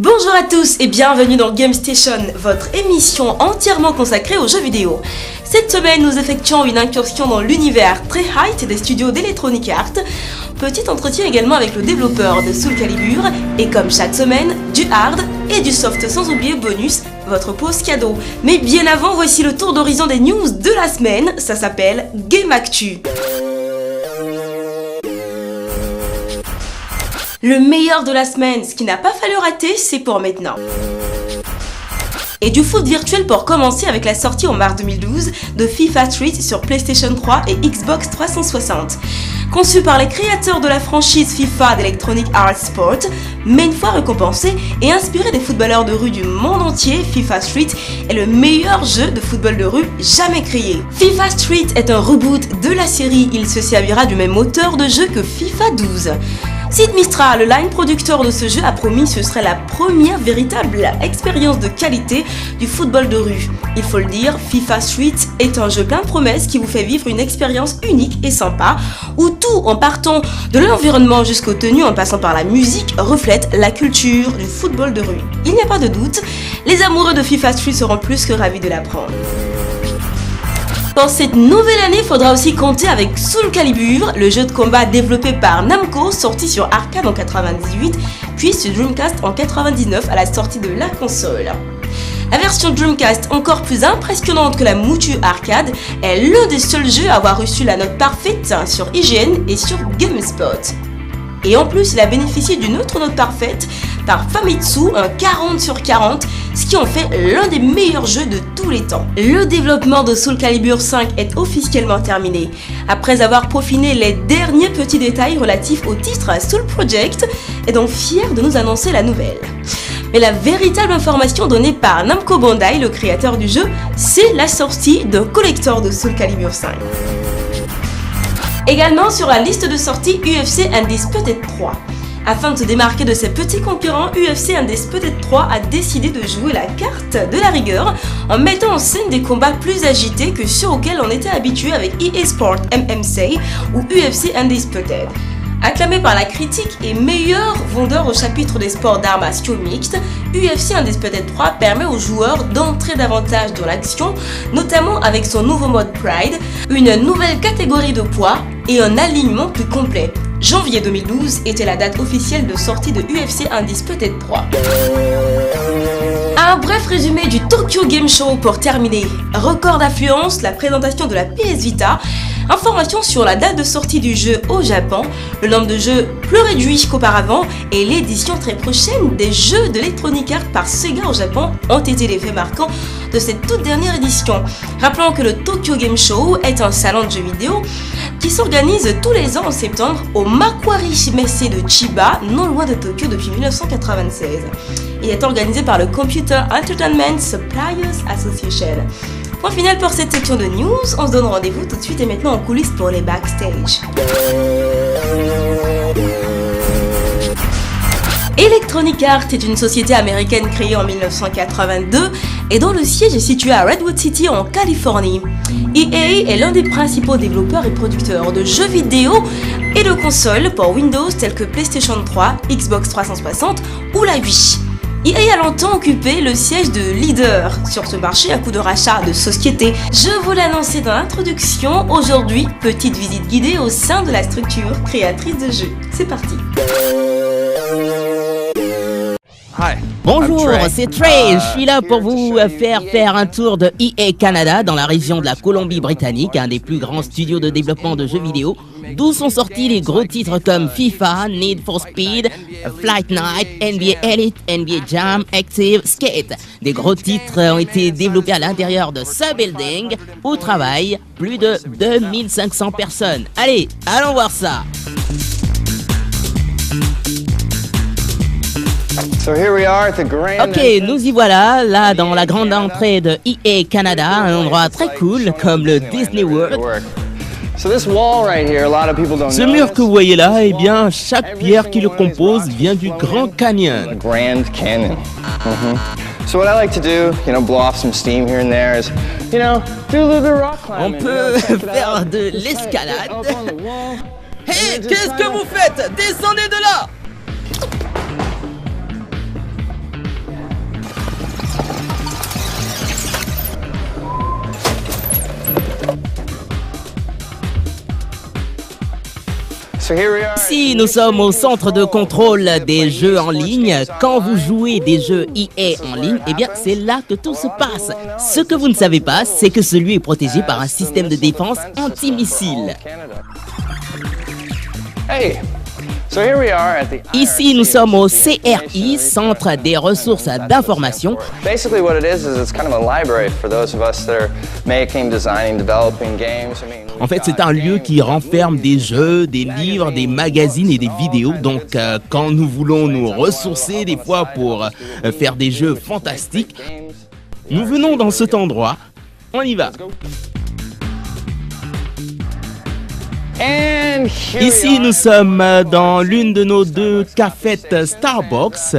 Bonjour à tous et bienvenue dans Game Station, votre émission entièrement consacrée aux jeux vidéo. Cette semaine, nous effectuons une incursion dans l'univers très high des studios d'Electronic Arts. Petit entretien également avec le développeur de Soul Calibur et comme chaque semaine, du hard et du soft sans oublier bonus, votre pause cadeau. Mais bien avant, voici le tour d'horizon des news de la semaine, ça s'appelle Game Actu. Le meilleur de la semaine, ce qui n'a pas fallu rater, c'est pour maintenant. Et du foot virtuel pour commencer avec la sortie en mars 2012 de FIFA Street sur PlayStation 3 et Xbox 360. Conçu par les créateurs de la franchise FIFA d'Electronic Arts Sport, mais une fois récompensé et inspiré des footballeurs de rue du monde entier, FIFA Street est le meilleur jeu de football de rue jamais créé. FIFA Street est un reboot de la série, il se servira du même moteur de jeu que FIFA 12. Sid Mistra, le line producteur de ce jeu, a promis que ce serait la première véritable expérience de qualité du football de rue. Il faut le dire, FIFA Street est un jeu plein de promesses qui vous fait vivre une expérience unique et sympa, où tout, en partant de l'environnement jusqu'aux tenues, en passant par la musique, reflète la culture du football de rue. Il n'y a pas de doute, les amoureux de FIFA Street seront plus que ravis de l'apprendre. Pour cette nouvelle année, il faudra aussi compter avec Soul Calibur, le jeu de combat développé par Namco, sorti sur arcade en 98, puis sur Dreamcast en 99 à la sortie de la console. La version Dreamcast, encore plus impressionnante que la Mutu Arcade, est l'un des seuls jeux à avoir reçu la note parfaite sur IGN et sur GameSpot. Et en plus, il a bénéficié d'une autre note parfaite par Famitsu, un 40 sur 40, ce qui en fait l'un des meilleurs jeux de tous les temps. Le développement de Soul Calibur 5 est officiellement terminé. Après avoir peaufiné les derniers petits détails relatifs au titre Soul Project, est donc fier de nous annoncer la nouvelle. Mais la véritable information donnée par Namco Bandai, le créateur du jeu, c'est la sortie d'un collector de Soul Calibur 5. Également sur la liste de sortie UFC Undisputed 3. Afin de se démarquer de ses petits concurrents, UFC Undisputed 3 a décidé de jouer la carte de la rigueur en mettant en scène des combats plus agités que ceux auxquels on était habitué avec EA Sport MMC ou UFC Undisputed. Acclamé par la critique et meilleur vendeur au chapitre des sports d'arts martiaux mixtes, UFC Undisputed 3 permet aux joueurs d'entrer davantage dans l'action, notamment avec son nouveau mode Pride, une nouvelle catégorie de poids et un alignement plus complet. Janvier 2012 était la date officielle de sortie de UFC Undisputed 3. Un bref résumé du Tokyo Game Show pour terminer. Record d'affluence, la présentation de la PS Vita, informations sur la date de sortie du jeu au Japon, le nombre de jeux plus réduit qu'auparavant et l'édition très prochaine des jeux d'Electronic Arts par Sega au Japon ont été les faits marquants de cette toute dernière édition. Rappelons que le Tokyo Game Show est un salon de jeux vidéo qui s'organise tous les ans en septembre au Macquarie Messe de Chiba, non loin de Tokyo depuis 1996. Il est organisé par le Computer Entertainment Suppliers Association. Point final pour cette section de news, on se donne rendez-vous tout de suite et maintenant en coulisses pour les backstage. Electronic Arts est une société américaine créée en 1982 et dont le siège est situé à Redwood City en Californie. EA est l'un des principaux développeurs et producteurs de jeux vidéo et de consoles pour Windows tels que PlayStation 3, Xbox 360 ou la Wii. EA a longtemps occupé le siège de leader sur ce marché à coup de rachat de sociétés. Je vous l'ai annoncé dans l'introduction, aujourd'hui, petite visite guidée au sein de la structure créatrice de jeux. C'est parti. Bonjour, c'est Trey, je suis là pour vous faire un tour de EA Canada dans la région de la Colombie-Britannique, un des plus grands studios de développement de jeux vidéo, d'où sont sortis les gros titres comme FIFA, Need for Speed, Flight Night, NBA Elite, NBA Jam, Active, Skate. Des gros titres ont été développés à l'intérieur de ce building où travaillent plus de 2500 personnes. Allez, allons voir ça. Ok, nous y voilà, là dans la grande entrée de EA Canada, un endroit très cool comme le Disney World. Ce mur que vous voyez là, eh bien, chaque pierre qui le compose vient du Grand Canyon. So what I like to do, blow off some steam here and there is, do a little bit of rock On climbing. peut faire de l'escalade. Hé, qu'est-ce que vous faites? Descendez de là! So here we are. Ici, nous sommes au centre de contrôle des jeux en ligne. Quand vous jouez des jeux EA en ligne, eh bien, c'est là que tout se passe. Ce que vous ne savez pas, c'est que celui est protégé par un système de défense antimissile. Hey. So here we are at the Ici, nous sommes au CRI, Centre des ressources d'information. Basically what it is it's kind of a library for those of us that are making, designing, developing games. En fait, c'est un lieu qui renferme des jeux, des livres, des magazines et des vidéos. Donc, quand nous voulons nous ressourcer des fois pour faire des jeux fantastiques, nous venons dans cet endroit. On y va. Ici, nous sommes dans l'une de nos 2 cafettes Starbucks.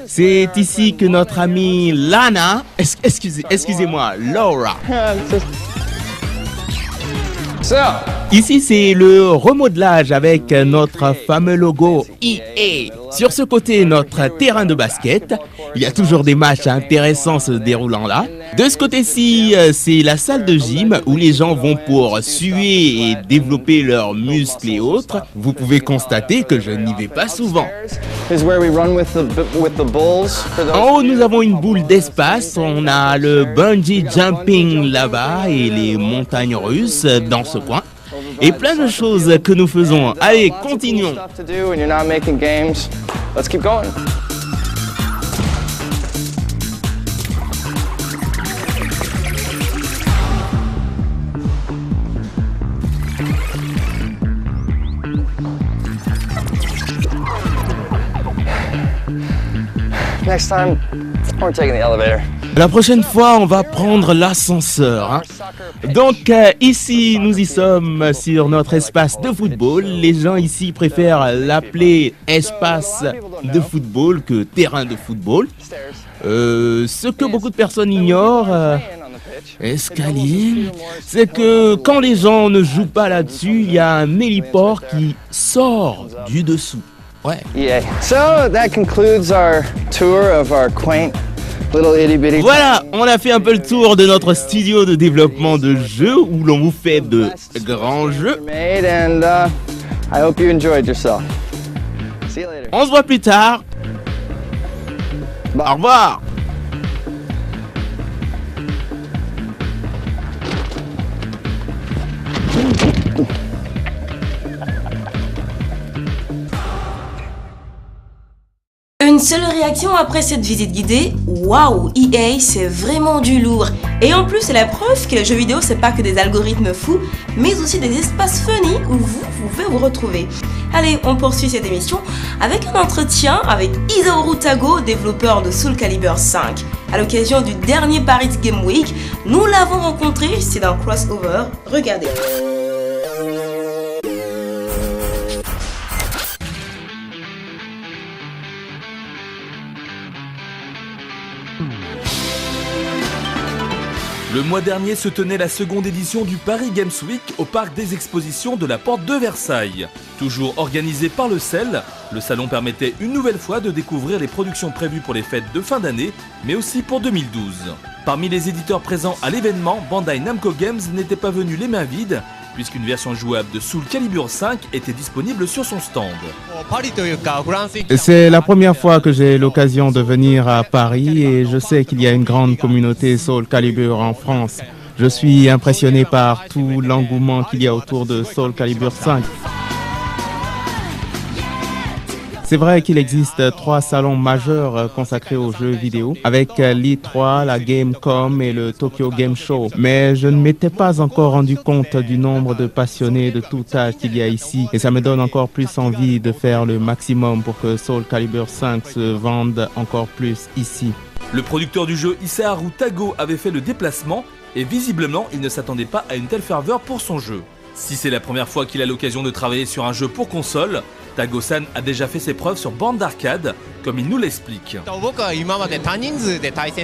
C'est ici que notre amie Lana, excusez-moi, Laura. Ici, c'est le remodelage avec notre fameux logo EA. Sur ce côté, notre terrain de basket. Il y a toujours des matchs intéressants se déroulant là. De ce côté-ci, c'est la salle de gym où les gens vont pour suer et développer leurs muscles et autres. Vous pouvez constater que je n'y vais pas souvent. En haut, nous avons une boule d'espace. On a le bungee jumping là-bas et les montagnes russes dans ce coin. Et plein de choses que nous faisons. Allez, continuons. Next time, we're taking the elevator. La prochaine fois, on va prendre l'ascenseur. Hein. Donc, ici, nous y sommes sur notre espace de football. Les gens ici préfèrent l'appeler espace de football que terrain de football. Ce que beaucoup de personnes ignorent, escalier, c'est que quand les gens ne jouent pas là-dessus, il y a un héliport qui sort du dessous. Ouais. Yeah. So that concludes our tour of our quaint little itty bitty. Voilà, on a fait un peu le tour de notre studio de développement de jeux où l'on vous fait de grands jeux. And I hope you enjoyed yourself. See you later. On se voit plus tard. Au revoir. Une seule réaction après cette visite guidée, waouh, EA c'est vraiment du lourd. Et en plus c'est la preuve que les jeux vidéo c'est pas que des algorithmes fous, mais aussi des espaces funny où vous pouvez vous retrouver. Allez, on poursuit cette émission avec un entretien avec Isaoru Tago, développeur de Soul Calibur 5. À l'occasion du dernier Paris Game Week, nous l'avons rencontré, c'est dans Crossover, regardez. Le mois dernier se tenait la seconde édition du Paris Games Week au parc des expositions de la Porte de Versailles. Toujours organisé par le CEL, le salon permettait une nouvelle fois de découvrir les productions prévues pour les fêtes de fin d'année, mais aussi pour 2012. Parmi les éditeurs présents à l'événement, Bandai Namco Games n'était pas venu les mains vides, puisqu'une version jouable de Soul Calibur 5 était disponible sur son stand. C'est la première fois que j'ai l'occasion de venir à Paris et je sais qu'il y a une grande communauté Soul Calibur en France. Je suis impressionné par tout l'engouement qu'il y a autour de Soul Calibur 5. C'est vrai qu'il existe 3 salons majeurs consacrés aux jeux vidéo, avec l'E3, la Gamescom et le Tokyo Game Show. Mais je ne m'étais pas encore rendu compte du nombre de passionnés de tout âge qu'il y a ici. Et ça me donne encore plus envie de faire le maximum pour que Soul Calibur 5 se vende encore plus ici. Le producteur du jeu Isaoru Tago avait fait le déplacement et visiblement il ne s'attendait pas à une telle ferveur pour son jeu. Si c'est la première fois qu'il a l'occasion de travailler sur un jeu pour console, Tago-san a déjà fait ses preuves sur borne d'arcade, comme il nous l'explique.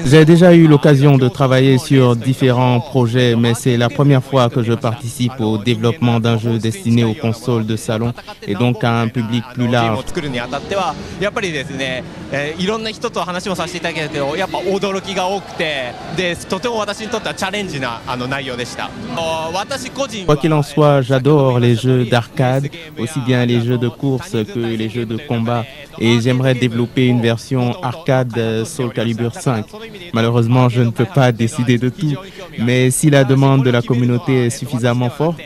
J'ai déjà eu l'occasion de travailler sur différents projets, mais c'est la première fois que je participe au développement d'un jeu destiné aux consoles de salon et donc à un public plus large. Quoi qu'il en soit, j'adore les jeux d'arcade, aussi bien les jeux de course que les jeux de combat, et j'aimerais développer une version arcade Soul Calibur 5. Malheureusement, je ne peux pas décider de tout, mais si la demande de la communauté est suffisamment forte,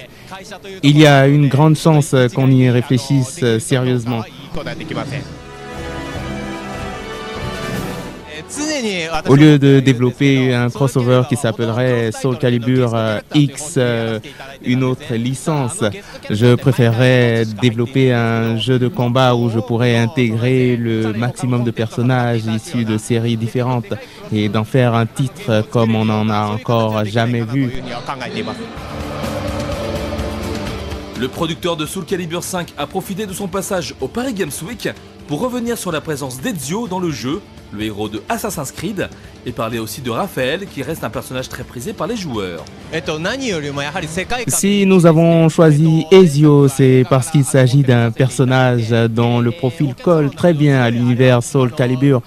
il y a une grande chance qu'on y réfléchisse sérieusement. Au lieu de développer un crossover qui s'appellerait Soul Calibur X, une autre licence, je préférerais développer un jeu de combat où je pourrais intégrer le maximum de personnages issus de séries différentes et d'en faire un titre comme on n'en a encore jamais vu. Le producteur de Soul Calibur 5 a profité de son passage au Paris Games Week pour revenir sur la présence d'Ezio dans le jeu, le héros de Assassin's Creed, et parler aussi de Raphaël qui reste un personnage très prisé par les joueurs. Si nous avons choisi Ezio, c'est parce qu'il s'agit d'un personnage dont le profil colle très bien à l'univers Soul Calibur.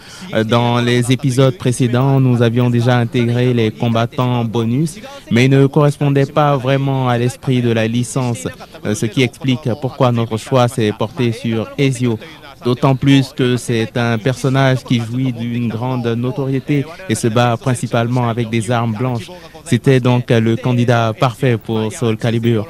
Dans les épisodes précédents, nous avions déjà intégré les combattants bonus, mais ils ne correspondaient pas vraiment à l'esprit de la licence, ce qui explique pourquoi notre choix s'est porté sur Ezio. D'autant plus que c'est un personnage qui jouit d'une grande notoriété et se bat principalement avec des armes blanches. C'était donc le candidat parfait pour Soul Calibur.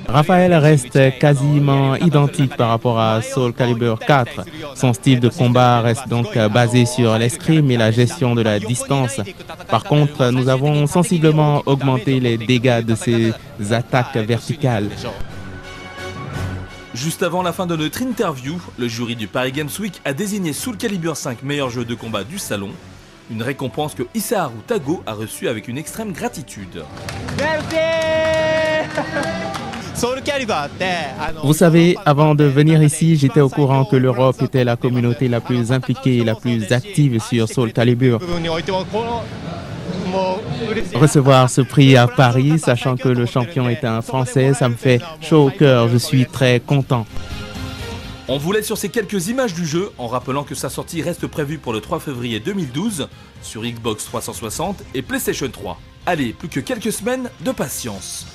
Raphaël reste quasiment identique par rapport à Soul Calibur 4. Son style de combat reste donc basé sur l'escrime et la gestion de la distance. Par contre, nous avons sensiblement augmenté les dégâts de ses attaques verticales. Juste avant la fin de notre interview, le jury du Paris Games Week a désigné Soul Calibur 5 meilleur jeu de combat du salon. Une récompense que Isaharu Tago a reçue avec une extrême gratitude. Vous savez, avant de venir ici, j'étais au courant que l'Europe était la communauté la plus impliquée et la plus active sur Soul Calibur. Recevoir ce prix à Paris, sachant que le champion était un Français, ça me fait chaud au cœur, je suis très content. On vous laisse sur ces quelques images du jeu en rappelant que sa sortie reste prévue pour le 3 février 2012 sur Xbox 360 et PlayStation 3. Allez, plus que quelques semaines de patience.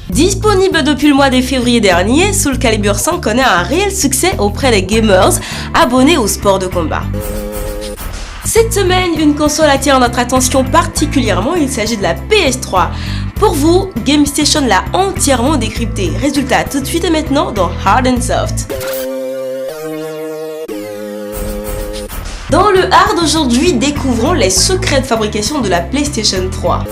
Disponible depuis le mois de février dernier, Soul Calibur 5 connaît un réel succès auprès des gamers abonnés au sport de combat. Cette semaine, une console attire notre attention particulièrement, il s'agit de la PS3. Pour vous, GameStation l'a entièrement décrypté. Résultat tout de suite et maintenant dans Hard and Soft. Dans le hard aujourd'hui, découvrons les secrets de fabrication de la PlayStation 3.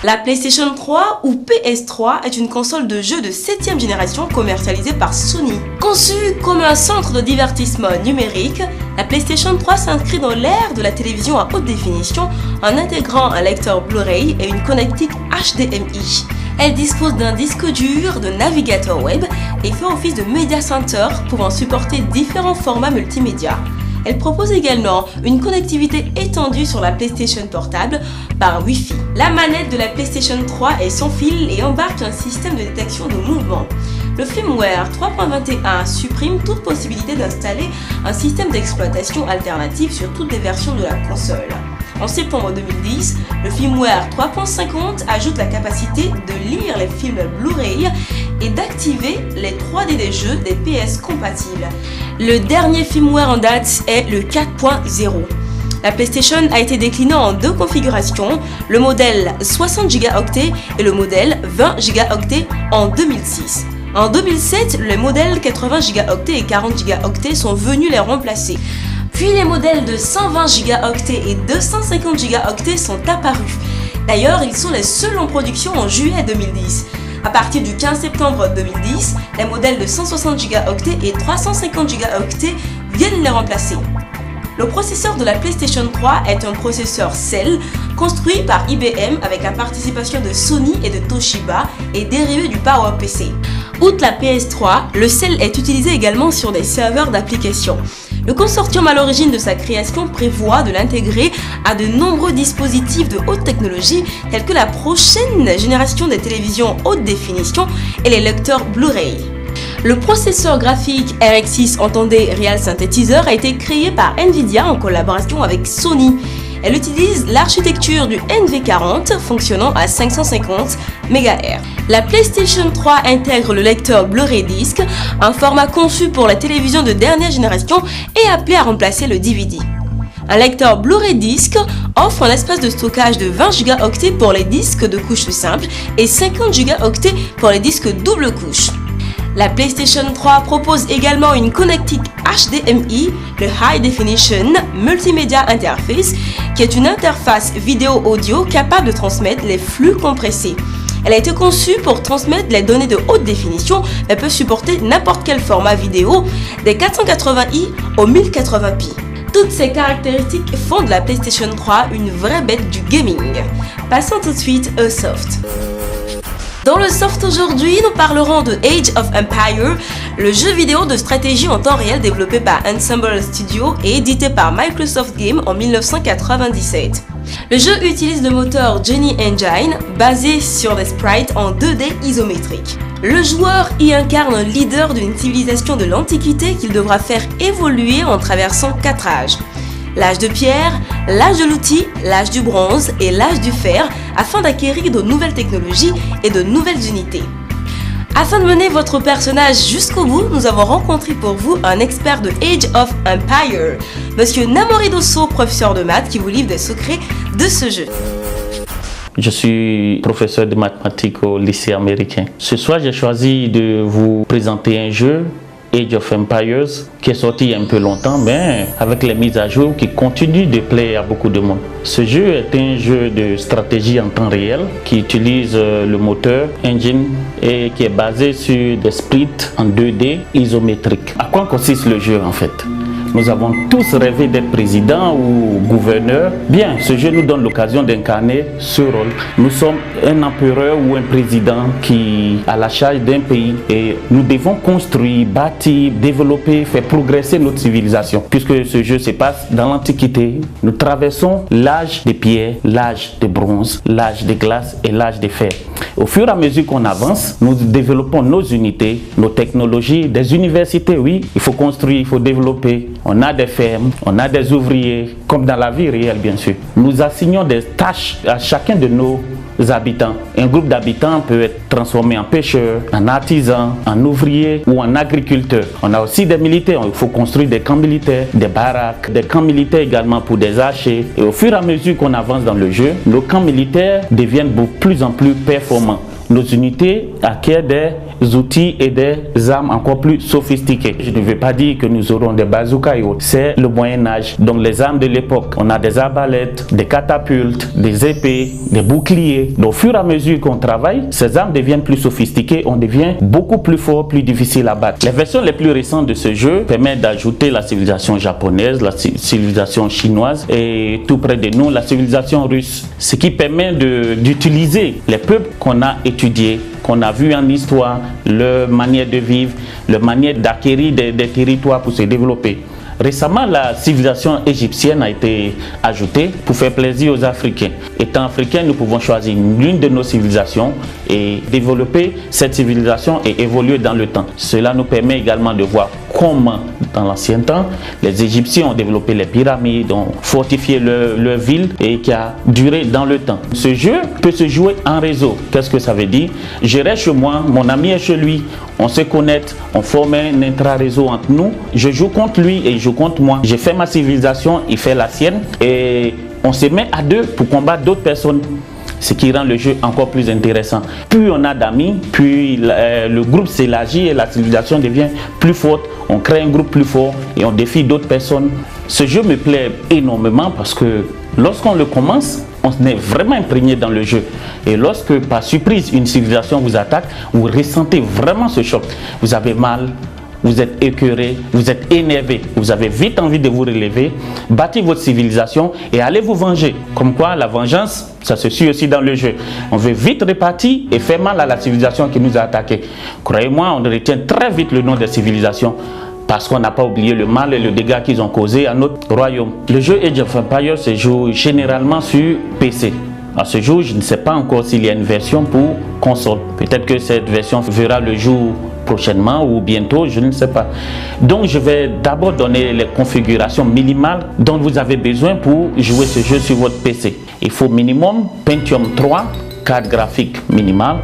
La PlayStation 3 ou PS3 est une console de jeux de 7ème génération commercialisée par Sony. Conçue comme un centre de divertissement numérique, la PlayStation 3 s'inscrit dans l'ère de la télévision à haute définition en intégrant un lecteur Blu-ray et une connectique HDMI. Elle dispose d'un disque dur, de navigateur web et fait office de media center pouvant supporter différents formats multimédia. Elle propose également une connectivité étendue sur la PlayStation portable par Wi-Fi. La manette de la PlayStation 3 est sans fil et embarque un système de détection de mouvement. Le firmware 3.21 supprime toute possibilité d'installer un système d'exploitation alternatif sur toutes les versions de la console. En septembre 2010, le firmware 3.50 ajoute la capacité de lire les films Blu-ray et d'activer les 3D des jeux des PS compatibles. Le dernier firmware en date est le 4.0. La PlayStation a été déclinée en deux configurations, le modèle 60 Go et le modèle 20 Go en 2006. En 2007, les modèles 80 Go et 40 Go sont venus les remplacer. Puis les modèles de 120 Go et 250 Go sont apparus. D'ailleurs, ils sont les seuls en production en juillet 2010. À partir du 15 septembre 2010, les modèles de 160 Go et 350 Go viennent les remplacer. Le processeur de la PlayStation 3 est un processeur Cell construit par IBM avec la participation de Sony et de Toshiba et dérivé du PowerPC. Outre la PS3, le Cell est utilisé également sur des serveurs d'applications. Le consortium à l'origine de sa création prévoit de l'intégrer à de nombreux dispositifs de haute technologie tels que la prochaine génération des télévisions haute définition et les lecteurs Blu-ray. Le processeur graphique RX6 entendez Real Synthesizer a été créé par Nvidia en collaboration avec Sony. Elle utilise l'architecture du NV40 fonctionnant à 550 MHz. La PlayStation 3 intègre le lecteur Blu-ray Disc, un format conçu pour la télévision de dernière génération et appelé à remplacer le DVD. Un lecteur Blu-ray Disc offre un espace de stockage de 20 Go pour les disques de couche simple et 50 Go pour les disques double couche. La PlayStation 3 propose également une connectique HDMI, le High Definition Multimedia Interface, qui est une interface vidéo-audio capable de transmettre les flux compressés. Elle a été conçue pour transmettre les données de haute définition, mais peut supporter n'importe quel format vidéo, des 480i au 1080p. Toutes ces caractéristiques font de la PlayStation 3 une vraie bête du gaming. Passons tout de suite au soft. Dans le soft aujourd'hui, nous parlerons de Age of Empires, le jeu vidéo de stratégie en temps réel développé par Ensemble Studio et édité par Microsoft Game en 1997. Le jeu utilise le moteur Journey Engine basé sur des sprites en 2D isométriques. Le joueur y incarne un leader d'une civilisation de l'Antiquité qu'il devra faire évoluer en traversant 4 âges. L'âge de pierre, l'âge de l'outil, l'âge du bronze et l'âge du fer afin d'acquérir de nouvelles technologies et de nouvelles unités. Afin de mener votre personnage jusqu'au bout, nous avons rencontré pour vous un expert de Age of Empires, Monsieur Namori Dosso, professeur de maths qui vous livre des secrets de ce jeu. Je suis professeur de mathématiques au lycée américain. Ce soir, j'ai choisi de vous présenter un jeu, Age of Empires, qui est sorti il y a un peu longtemps, mais avec les mises à jour qui continuent de plaire à beaucoup de monde. Ce jeu est un jeu de stratégie en temps réel qui utilise le moteur Engine et qui est basé sur des sprites en 2D isométriques. À quoi consiste le jeu en fait? Nous avons tous rêvé d'être président ou gouverneur. Bien, ce jeu nous donne l'occasion d'incarner ce rôle. Nous sommes un empereur ou un président qui a la charge d'un pays et nous devons construire, bâtir, développer, faire progresser notre civilisation. Puisque ce jeu se passe dans l'Antiquité, nous traversons l'âge des pierres, l'âge de bronze, l'âge de glace et l'âge de fer. Au fur et à mesure qu'on avance, nous développons nos unités, nos technologies, des universités, oui, il faut construire, il faut développer. On a des fermes, on a des ouvriers, comme dans la vie réelle bien sûr. Nous assignons des tâches à chacun de nos habitants. Un groupe d'habitants peut être transformé en pêcheur, en artisan, en ouvrier ou en agriculteur. On a aussi des militaires, il faut construire des camps militaires, des baraques, des camps militaires également pour des archers. Et au fur et à mesure qu'on avance dans le jeu, nos camps militaires deviennent de plus en plus performants. Nos unités acquièrent des outils et des armes encore plus sophistiquées. Je ne veux pas dire que nous aurons des bazookas et autres. C'est le Moyen-Âge. Donc les armes de l'époque, on a des arbalètes, des catapultes, des épées, des boucliers. Donc au fur et à mesure qu'on travaille, ces armes deviennent plus sophistiquées, on devient beaucoup plus fort, plus difficile à battre. Les versions les plus récentes de ce jeu permettent d'ajouter la civilisation japonaise, la civilisation chinoise et tout près de nous, la civilisation russe. Ce qui permet d'utiliser les peuples qu'on a étudiés, qu'on a vu en histoire, leur manière de vivre, leur manière d'acquérir des territoires pour se développer. Récemment, la civilisation égyptienne a été ajoutée pour faire plaisir aux Africains. Étant africains, nous pouvons choisir l'une de nos civilisations et développer cette civilisation et évoluer dans le temps. Cela nous permet également de voir comment, dans l'ancien temps, les Égyptiens ont développé les pyramides, ont fortifié leur ville et qui a duré dans le temps. Ce jeu peut se jouer en réseau. Qu'est-ce que ça veut dire? Je reste chez moi, mon ami est chez lui, on se connecte, on forme un intra-réseau entre nous. Je joue contre lui et il joue contre moi. Je fais ma civilisation, il fait la sienne et on se met à deux pour combattre d'autres personnes. Ce qui rend le jeu encore plus intéressant. Plus on a d'amis, plus le groupe s'élargit et la civilisation devient plus forte. On crée un groupe plus fort et on défie d'autres personnes. Ce jeu me plaît énormément parce que lorsqu'on le commence, on est vraiment imprégné dans le jeu. Et lorsque par surprise une civilisation vous attaque, vous ressentez vraiment ce choc. Vous avez mal, vous êtes écœuré, vous êtes énervé, vous avez vite envie de vous relever, bâtir votre civilisation et aller vous venger. Comme quoi la vengeance, ça se suit aussi dans le jeu. On veut vite répartir et faire mal à la civilisation qui nous a attaqués. Croyez-moi, on retient très vite le nom des civilisations parce qu'on n'a pas oublié le mal et le dégât qu'ils ont causé à notre royaume. Le jeu Age of Empires se joue généralement sur PC. À ce jour, je ne sais pas encore s'il y a une version pour console. Peut-être que cette version verra le jour prochainement ou bientôt, je ne sais pas. Donc je vais d'abord donner les configurations minimales dont vous avez besoin pour jouer ce jeu sur votre PC. Il faut minimum Pentium 3, carte graphique minimale,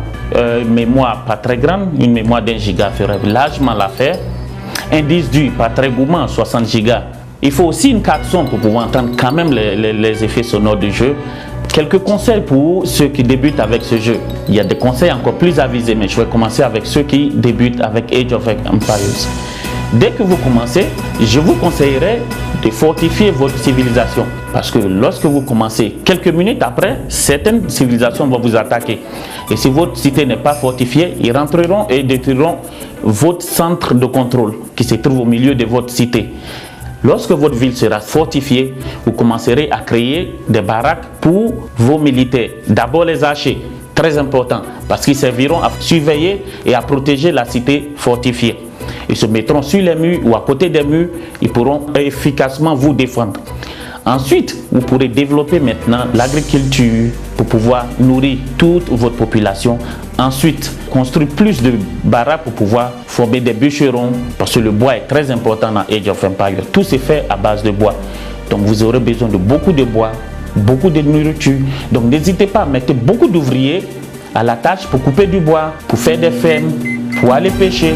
mémoire pas très grande, une mémoire d'1 giga ferait largement l'affaire, un disque dur pas très gourmand, 60 gigas. Il faut aussi une carte son pour pouvoir entendre quand même les effets sonores du jeu. Quelques conseils pour ceux qui débutent avec ce jeu. Il y a des conseils encore plus avisés, mais je vais commencer avec ceux qui débutent avec Age of Empires. Dès que vous commencez, je vous conseillerais de fortifier votre civilisation. Parce que lorsque vous commencez, quelques minutes après, certaines civilisations vont vous attaquer. Et si votre cité n'est pas fortifiée, ils rentreront et détruiront votre centre de contrôle qui se trouve au milieu de votre cité. Lorsque votre ville sera fortifiée, vous commencerez à créer des baraques pour vos militaires. D'abord les archers, très important, parce qu'ils serviront à surveiller et à protéger la cité fortifiée. Ils se mettront sur les murs ou à côté des murs, ils pourront efficacement vous défendre. Ensuite, vous pourrez développer maintenant l'agriculture pour pouvoir nourrir toute votre population. Ensuite, construire plus de baraques pour pouvoir former des bûcherons parce que le bois est très important dans Age of Empires. Tout se fait à base de bois. Donc vous aurez besoin de beaucoup de bois, beaucoup de nourriture. Donc n'hésitez pas à mettre beaucoup d'ouvriers à la tâche pour couper du bois, pour faire des fermes, pour aller pêcher.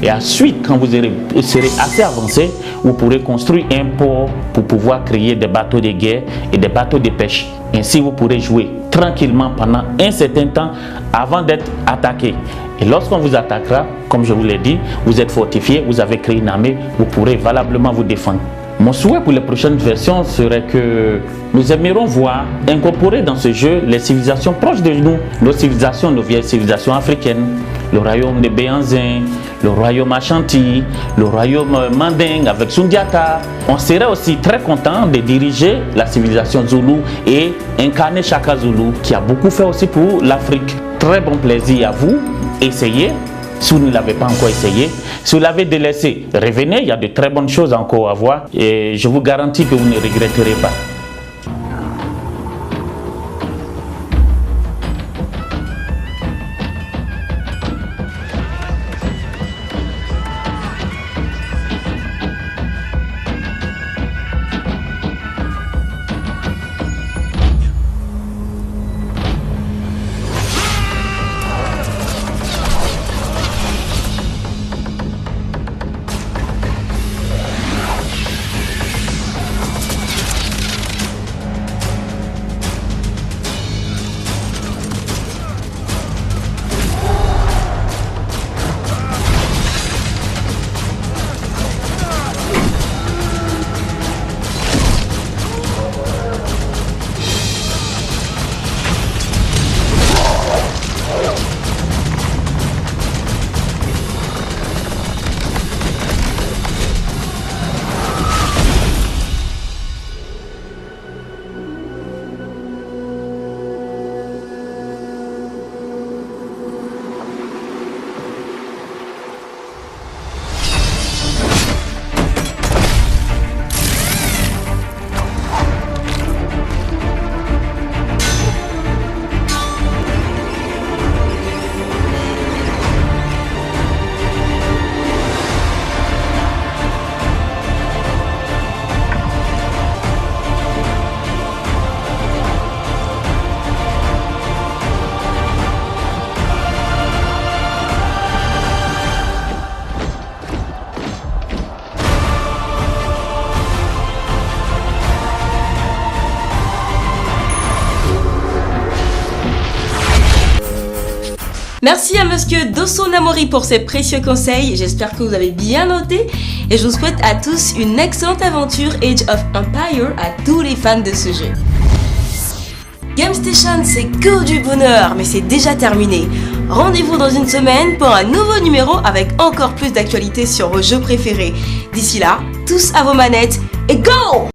Et ensuite, quand vous serez assez avancé, vous pourrez construire un port pour pouvoir créer des bateaux de guerre et des bateaux de pêche. Ainsi, vous pourrez jouer tranquillement pendant un certain temps avant d'être attaqué. Et lorsqu'on vous attaquera, comme je vous l'ai dit, vous êtes fortifié, vous avez créé une armée, vous pourrez valablement vous défendre. Mon souhait pour les prochaines versions serait que nous aimerions voir incorporer dans ce jeu les civilisations proches de nous, nos civilisations, nos vieilles civilisations africaines, le royaume de Béhanzin, le royaume Ashanti, le royaume Manding avec Sundiata. On serait aussi très content de diriger la civilisation Zoulou et incarner Shaka Zulu qui a beaucoup fait aussi pour l'Afrique. Très bon plaisir à vous, essayez. Si vous ne l'avez pas encore essayé, si vous l'avez délaissé, revenez, il y a de très bonnes choses encore à voir et je vous garantis que vous ne regretterez pas. Merci à Monsieur Dosso Namori pour ses précieux conseils, j'espère que vous avez bien noté et je vous souhaite à tous une excellente aventure Age of Empires à tous les fans de ce jeu. Game Station, c'est que du bonheur, mais c'est déjà terminé. Rendez-vous dans une semaine pour un nouveau numéro avec encore plus d'actualités sur vos jeux préférés. D'ici là, tous à vos manettes et go!